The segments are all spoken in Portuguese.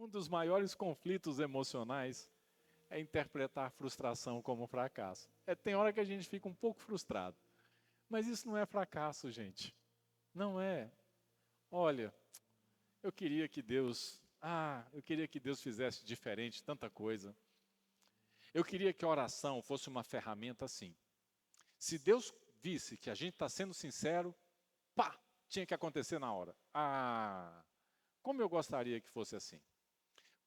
Um dos maiores conflitos emocionais é interpretar frustração como fracasso. Tem hora que a gente fica um pouco frustrado. Mas isso não é fracasso, gente. Não é. Olha, eu queria que Deus fizesse diferente tanta coisa. Eu queria que a oração fosse uma ferramenta assim. Se Deus visse que a gente está sendo sincero, pá, tinha que acontecer na hora. Como eu gostaria que fosse assim.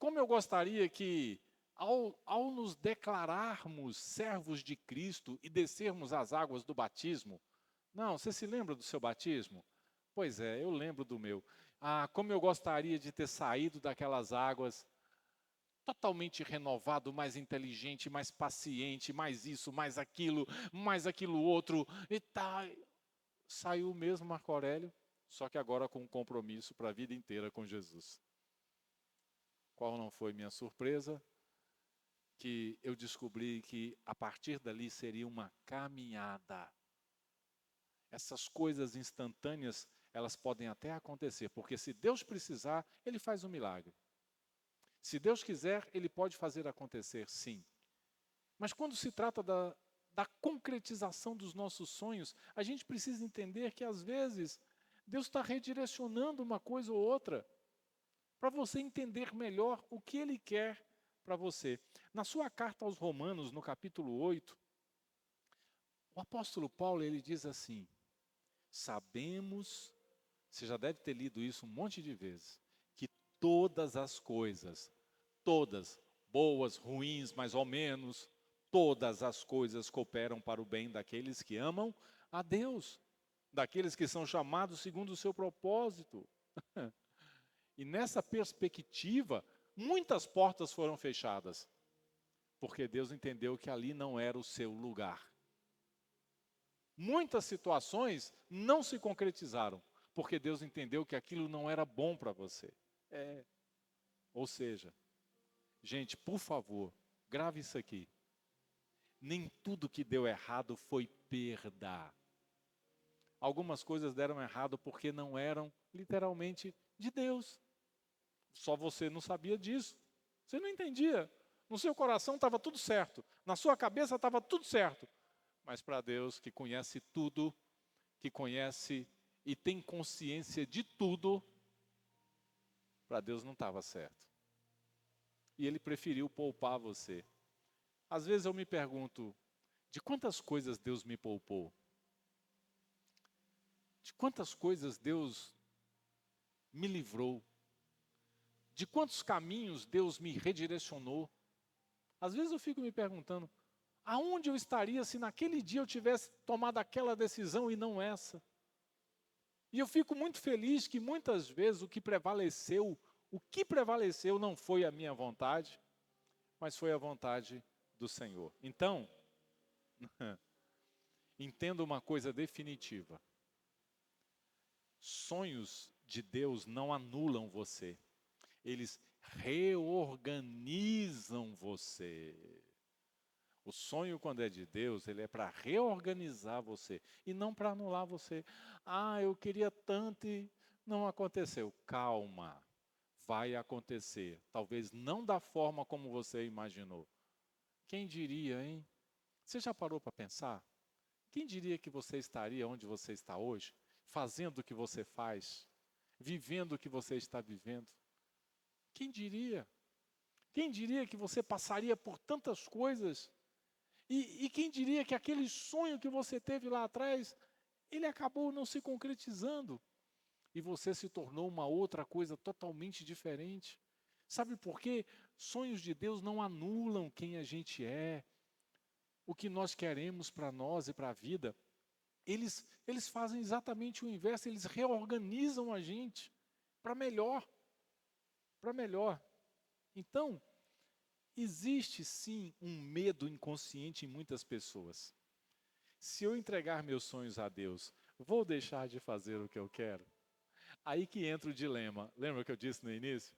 Como eu gostaria que, ao nos declararmos servos de Cristo e descermos as águas do batismo, não, você se lembra do seu batismo? Pois é, eu lembro do meu. Como eu gostaria de ter saído daquelas águas totalmente renovado, mais inteligente, mais paciente, mais isso, mais aquilo outro. E tá, saiu mesmo Marco Aurélio, só que agora com um compromisso para a vida inteira com Jesus. Qual não foi minha surpresa? Que eu descobri que a partir dali seria uma caminhada. Essas coisas instantâneas, elas podem até acontecer, porque se Deus precisar, Ele faz um milagre. Se Deus quiser, Ele pode fazer acontecer, sim. Mas quando se trata da concretização dos nossos sonhos, a gente precisa entender que às vezes Deus está redirecionando uma coisa ou outra para você entender melhor o que Ele quer para você. Na sua carta aos Romanos, no capítulo 8, o apóstolo Paulo ele diz assim: sabemos, você já deve ter lido isso um monte de vezes, que todas as coisas, todas, boas, ruins, mais ou menos, todas as coisas cooperam para o bem daqueles que amam a Deus, daqueles que são chamados segundo o seu propósito. E nessa perspectiva, muitas portas foram fechadas, porque Deus entendeu que ali não era o seu lugar. Muitas situações não se concretizaram, porque Deus entendeu que aquilo não era bom para você. Ou seja, gente, por favor, grave isso aqui. Nem tudo que deu errado foi perda. Algumas coisas deram errado porque não eram literalmente de Deus. Só você não sabia disso. Você não entendia. No seu coração estava tudo certo. Na sua cabeça estava tudo certo. Mas para Deus, que conhece tudo, que conhece e tem consciência de tudo, para Deus não estava certo. E Ele preferiu poupar você. Às vezes eu me pergunto, de quantas coisas Deus me poupou? De quantas coisas Deus me livrou? De quantos caminhos Deus me redirecionou? Às vezes eu fico me perguntando, aonde eu estaria se naquele dia eu tivesse tomado aquela decisão e não essa? E eu fico muito feliz que muitas vezes o que prevaleceu não foi a minha vontade, mas foi a vontade do Senhor. Então, entenda uma coisa definitiva. Sonhos de Deus não anulam você. Eles reorganizam você. O sonho, quando é de Deus, ele é para reorganizar você e não para anular você. Eu queria tanto e não aconteceu. Calma, vai acontecer. Talvez não da forma como você imaginou. Quem diria, hein? Você já parou para pensar? Quem diria que você estaria onde você está hoje, fazendo o que você faz, vivendo o que você está vivendo? Quem diria? Quem diria que você passaria por tantas coisas? E quem diria que aquele sonho que você teve lá atrás, ele acabou não se concretizando? E você se tornou uma outra coisa totalmente diferente. Sabe por quê? Sonhos de Deus não anulam quem a gente é, o que nós queremos para nós e para a vida. Eles fazem exatamente o inverso, eles reorganizam a gente para melhor, para melhor. Então, existe sim um medo inconsciente em muitas pessoas. Se eu entregar meus sonhos a Deus, vou deixar de fazer o que eu quero? Aí que entra o dilema. Lembra que eu disse no início?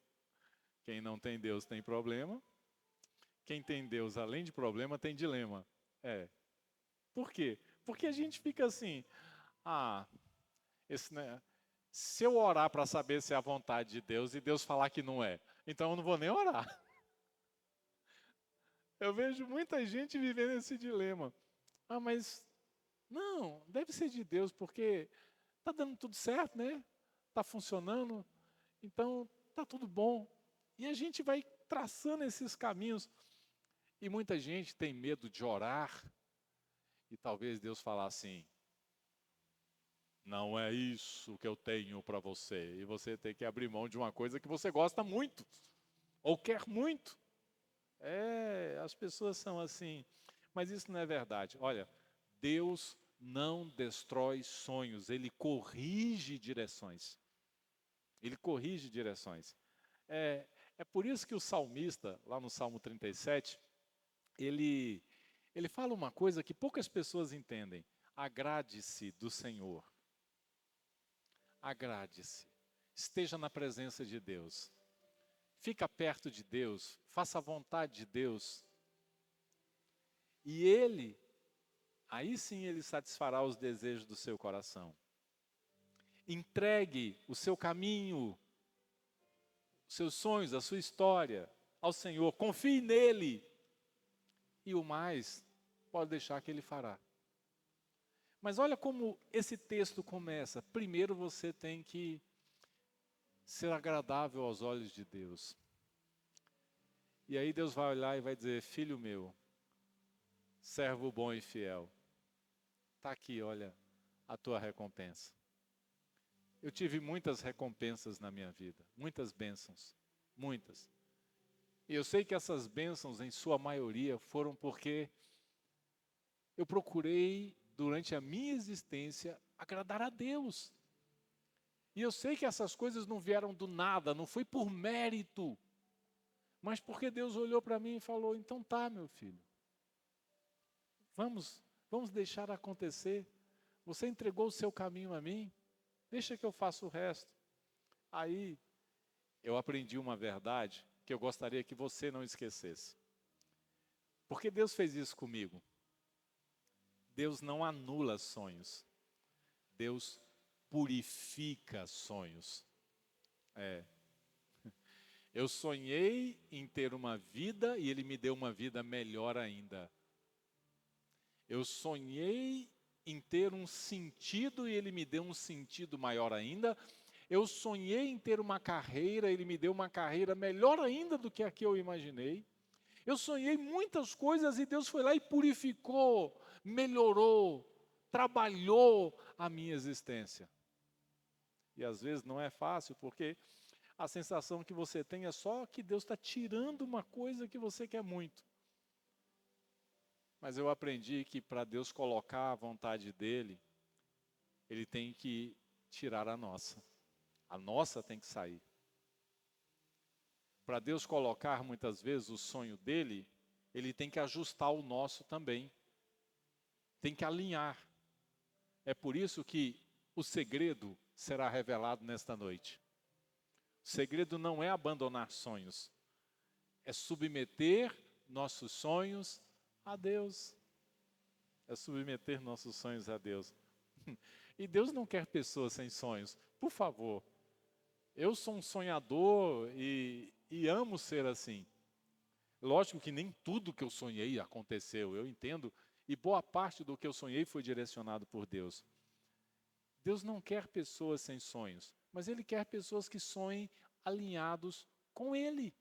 Quem não tem Deus tem problema. Quem tem Deus, além de problema, tem dilema. Por quê? Porque a gente fica assim, esse, né, Se eu orar para saber se é a vontade de Deus e Deus falar que não é, então eu não vou nem orar. Eu vejo muita gente vivendo esse dilema. Ah, mas não, deve ser de Deus, porque está dando tudo certo, né? Está funcionando, então está tudo bom. E a gente vai traçando esses caminhos. E muita gente tem medo de orar e talvez Deus falar assim: não é isso que eu tenho para você. E você tem que abrir mão de uma coisa que você gosta muito ou quer muito. As pessoas são assim, mas isso não é verdade. Olha, Deus não destrói sonhos, Ele corrige direções. Ele corrige direções. É por isso que o salmista, lá no Salmo 37, ele fala uma coisa que poucas pessoas entendem. Agrade-se do Senhor. Agrade-se. Esteja na presença de Deus. Fica perto de Deus. Faça a vontade de Deus. E Ele, aí sim Ele satisfará os desejos do seu coração. Entregue o seu caminho, os seus sonhos, a sua história ao Senhor. Confie nele. E o mais, pode deixar que Ele fará. Mas olha como esse texto começa. Primeiro você tem que ser agradável aos olhos de Deus. E aí Deus vai olhar e vai dizer: filho meu, servo bom e fiel, está aqui, olha, a tua recompensa. Eu tive muitas recompensas na minha vida, muitas bênçãos, muitas. E eu sei que essas bênçãos, em sua maioria, foram porque eu procurei, durante a minha existência, agradar a Deus. E eu sei que essas coisas não vieram do nada, não foi por mérito, mas porque Deus olhou para mim e falou: então tá, meu filho, vamos deixar acontecer. Você entregou o seu caminho a mim, deixa que eu faça o resto. Aí eu aprendi uma verdade que eu gostaria que você não esquecesse. Porque Deus fez isso comigo. Deus não anula sonhos. Deus purifica sonhos. Eu sonhei em ter uma vida e Ele me deu uma vida melhor ainda. Eu sonhei em ter um sentido e Ele me deu um sentido maior ainda. Eu sonhei em ter uma carreira, Ele me deu uma carreira melhor ainda do que a que eu imaginei. Eu sonhei muitas coisas e Deus foi lá e purificou, melhorou, trabalhou a minha existência. E às vezes não é fácil, porque a sensação que você tem é só que Deus está tirando uma coisa que você quer muito. Mas eu aprendi que para Deus colocar a vontade dEle, Ele tem que tirar a nossa. A nossa tem que sair. Para Deus colocar muitas vezes o sonho dEle, Ele tem que ajustar o nosso também. Tem que alinhar. É por isso que o segredo será revelado nesta noite. O segredo não é abandonar sonhos, é submeter nossos sonhos a Deus. É submeter nossos sonhos a Deus. E Deus não quer pessoas sem sonhos. Por favor, eu sou um sonhador e amo ser assim. Lógico que nem tudo que eu sonhei aconteceu, eu entendo. E boa parte do que eu sonhei foi direcionado por Deus. Deus não quer pessoas sem sonhos, mas Ele quer pessoas que sonhem alinhados com Ele.